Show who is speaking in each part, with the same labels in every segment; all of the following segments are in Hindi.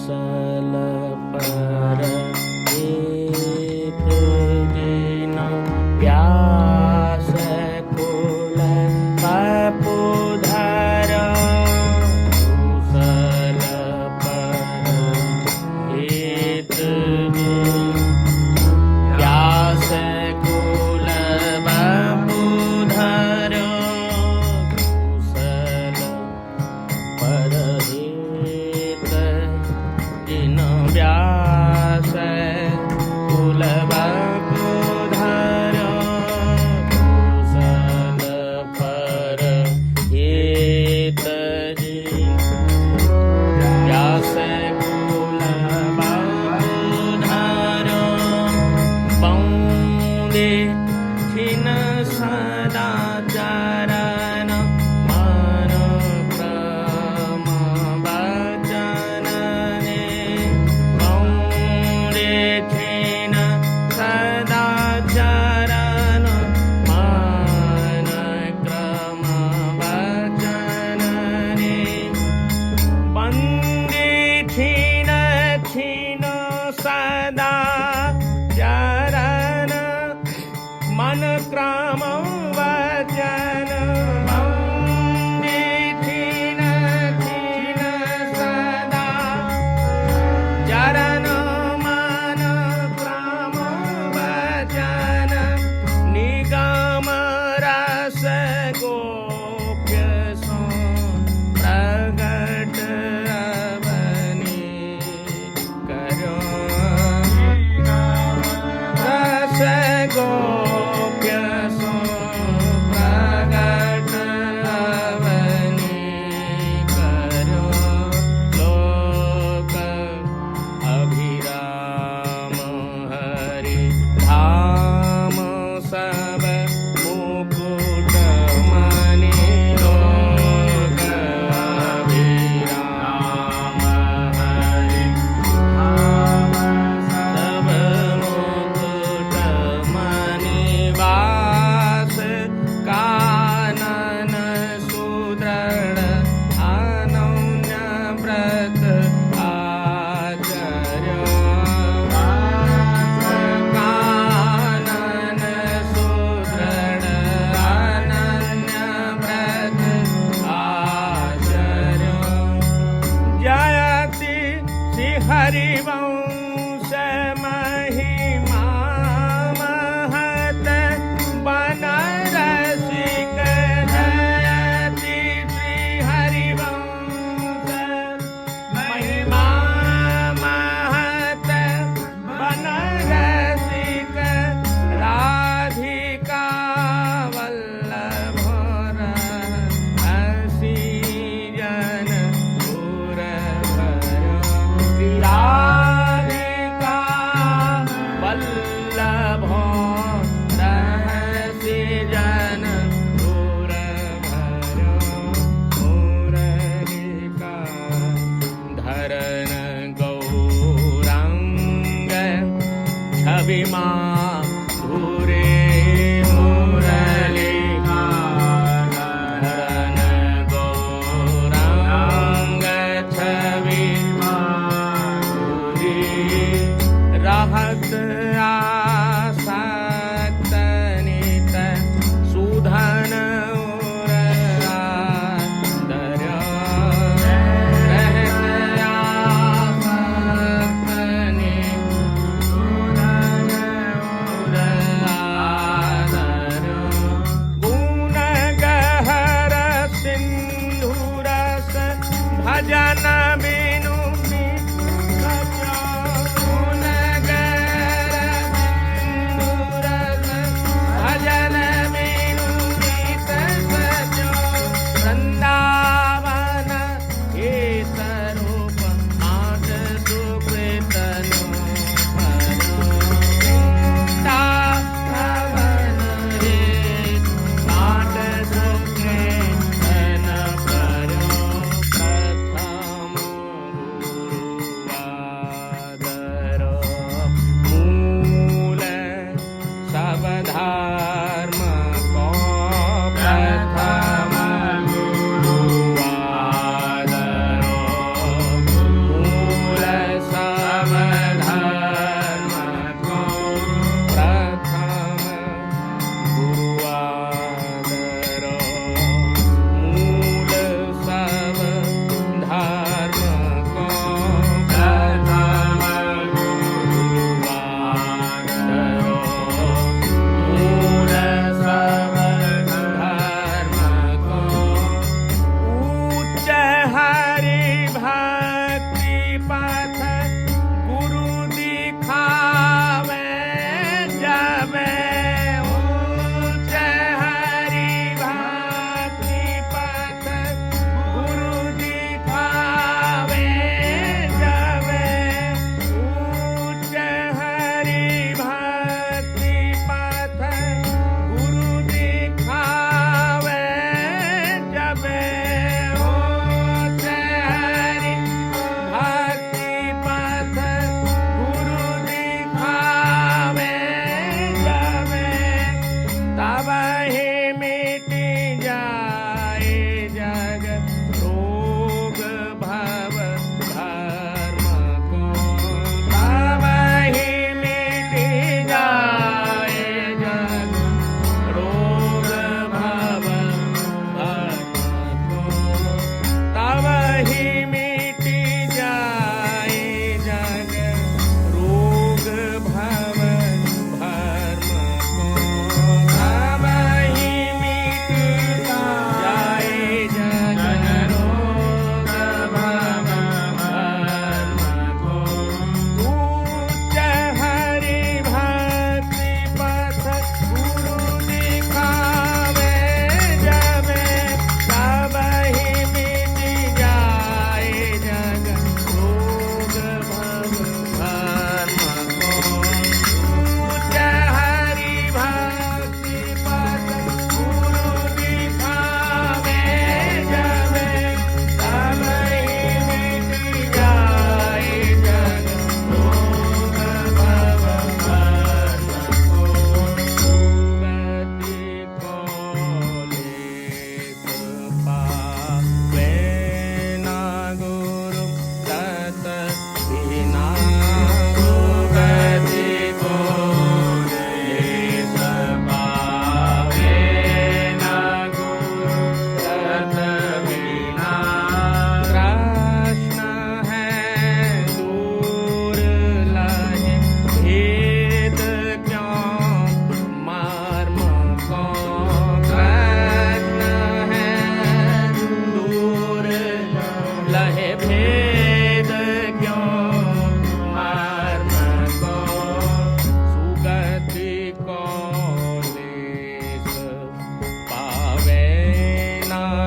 Speaker 1: कुशल पर एक दिन व्यास कुल कपुधर कुशल पर एक दिन व्यास कुल कपुधर कुशल पर एक दिन व्यास कुल कपुधर कुशल पर एक दिन व्यास कुल कपुधर बौंदे छिन सदाचरण मन क्रम वचन ने बौंदे छिन सदाचरण मन क्रम वचन ने बंदे छिन छिन सदा चरण मन क्रम वचन बंदे छिन छिन सदा चरण मन क्रम वचन निगम रस गोप्य सो प्रगट अवनि करो रस गोप्य सो प्रगट अवनि करो लोक अभिराम हरि धाम सब मुकुट मणि लोक अभिराम हरि धाम सब मुकुट मणि वास कानन सुदृढ़ अनन्य व्रत आचर्य कानन सुदृढ़ अनन्य व्रत आचर्य जयति श्री हरिवंश महिमा महत बन रसिक जयति श्री हरिवंश महिमा महत बन रसिक राधिका वल्लभ हसी जन पुर राधिका वल्लभ रहसि जन पुर मुरलिका धरन गौरांग छवि माधुरे मुरलिका धरन गौरांग छवि माधुरी रहत आसक्त नित सुधन उर रहत आसक्त नित सुधन उर गुण गहर सिंधु रस भजन बिनु गुण गहर सिंधु रस भजन बिनु नीत सजो वृंदावन हे स्वरूप आठ सुकृतनो भरो वृंदावन हे आठ सुकृतन भरो प्रथम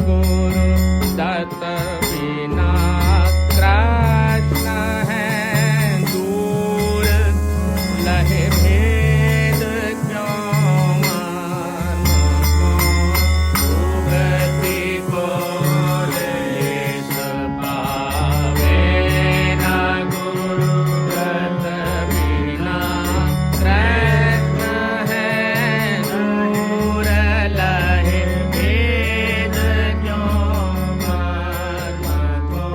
Speaker 1: गुरु दत्त बिना कृष्ण है दूर लहे भेद क्यों मन को उगति को लेस पावे ना गुरु दत्त बिना कृष्ण है दूर लहे भेद क्यों मन को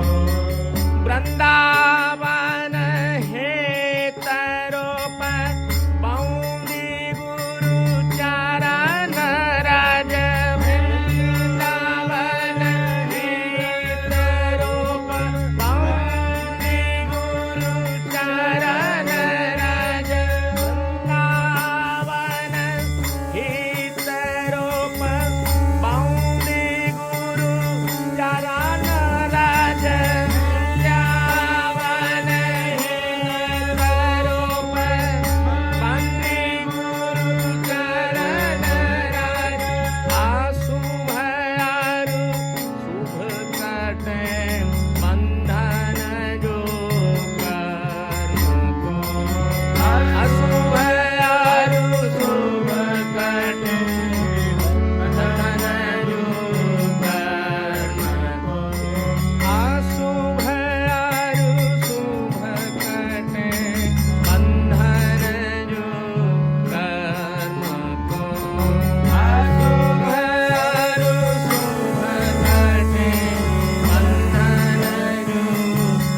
Speaker 1: वृंदावन है तरोप पौंदी गुरु चरण राज वृंदावन है तरोप पौंदी गुरु चरण राज वृंदावन है तरोप पौंदी गुरु चरण राज वृंदावन है तरोप पौंदी गुरु चरण राज आशुभ आरु शुभ कटे बंधन जो कर्म को अशुभ आरु शुभ कटे बंधन जो कर्म को अशुभ आरु शुभ कटे बंधन जो कर्म को अशुभ आरु शुभ कटे बंधन जो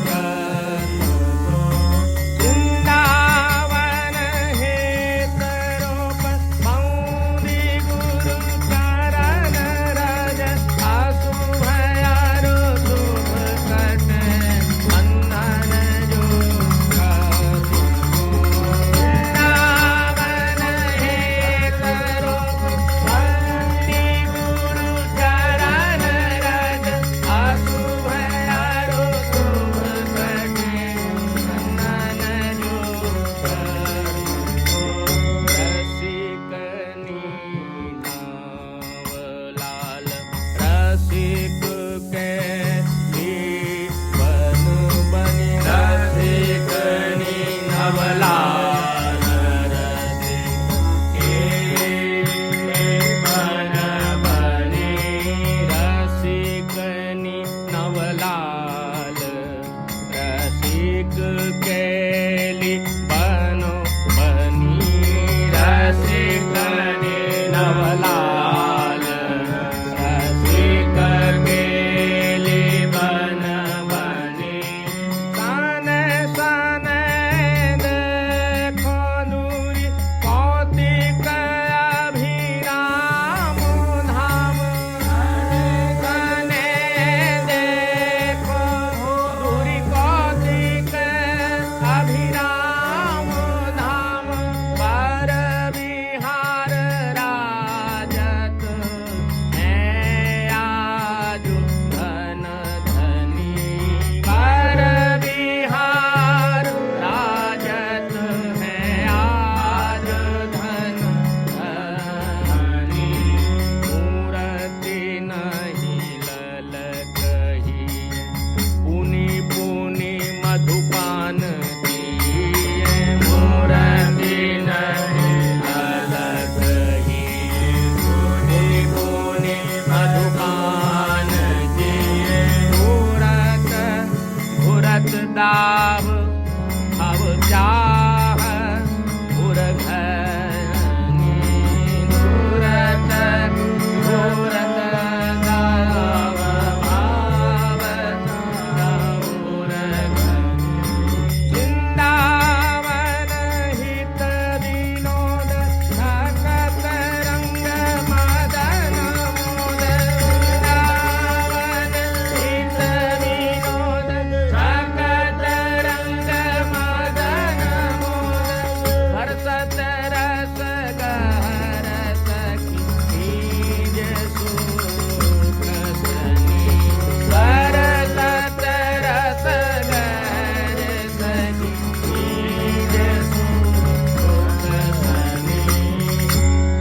Speaker 1: कर्म को वृंदावन है तरोप पौंदी गुरु चरण राज अशुभ आरु शुभ कटे बंधन जो कर्म को वृंदावन है तरोप पौंदी गुरु चरण राज अशुभ आरु शुभ कटे बंधन जो कर्म को रसिक नीलाव लाल रसिक